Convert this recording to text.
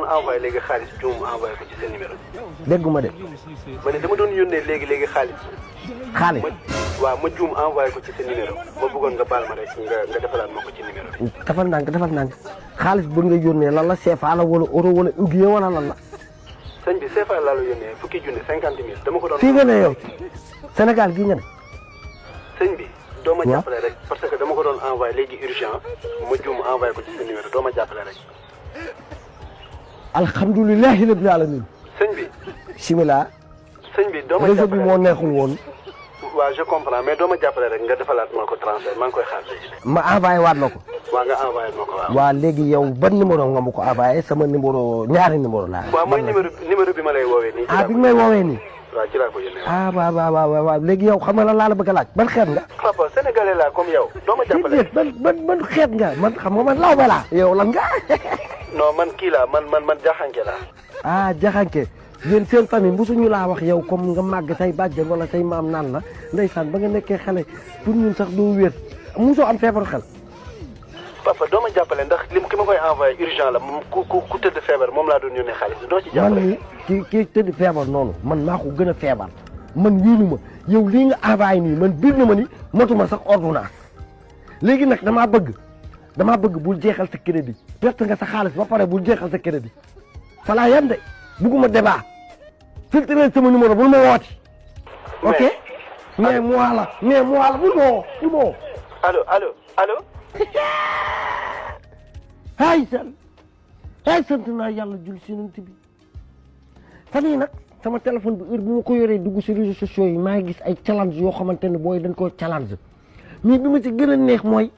doon envoyé léegi xaalis juum envoyé ko ci sa numéro. dégguma de. ma ne dama doon yónnee léegi xaalis. xaalis waaw ma juum envoyé ko ci sa numéro ma bëggoon nga baal ma rek nga defalaat ma ko ci numéro bi. defal ndànk xaalis bu nga yónnee lan la CFA la wala euro wala ouguiya wala lan la. sëñ bi CFA laa la yónnee fukki junne 50 000 dama ko doon. fii nga ne yow Sénégal gii nga ne. sëñ bi. doo ma jàppale rek parce que dama ko doon envoyé léegi urgent ma juum envoyé ko ci sa numéro doo ma jàppale rek. alhamdulilahi rabbil alamin. sëñ bi. simila. sëñ bi doo ma réseau bi moo neexul woon. waaw je comprends mais doo ma jàppale rek nga defalaat ma ko transfert maa ngi koy xaar léegi. ma envoyé waat la ko. waaw nga envoyé ma ko waaw. waa léegi yow ban numéro nga ma ko envoyé sama numéro ñaari numéro laa. waaw mooy numéro bi ma lay woowee nii. bi may woowee nii. waaw ci laa ko yónnee. waaw léegi yow xam nga lan laa la bëgg a laaj ban xeet nga. papa sénégalais laa comme yow. doo ma jàppale ban xeet nga man xam nga man lawbe laa. yow lan nga. non man kii laa man jaxanke laa. jaxanke yéen seen famille mosuñu laa wax yow comme nga màgg say bàjjen wala say maam naan la ndeysaan ba nga nekkee xale pour ñun sax doo wér mosoo am feebaru xel. papa doo ma jàppale ndax lim ki ma koy envoyé urgent la ku tëdd feebar moom laa doon yónnee xaalis doo ci jàppale. man kii tëdd feebar noonu man maa ko gën a feebar man wéenu ma yow lii nga envoyé nii man biir na ma ni matuma sax ordonnance léegi nag damaa bëgg bul jeexal sa crédit perte nga sa xaalis ba pare bul jeexal sa crédit falaa yam de bugguma débat filtré sama numéro bul ma wooti. ok mais moi la bul ma woo. allo. hay sant naa yàlla jul si nant bi fan yii nag sama téléphone bi heure bu ma ko yoree dugg si réseaux sociaux yi maa ngi gis ay challenge yoo xamante ne booy dañ koo challenge mais bi ma ci gën a neex mooy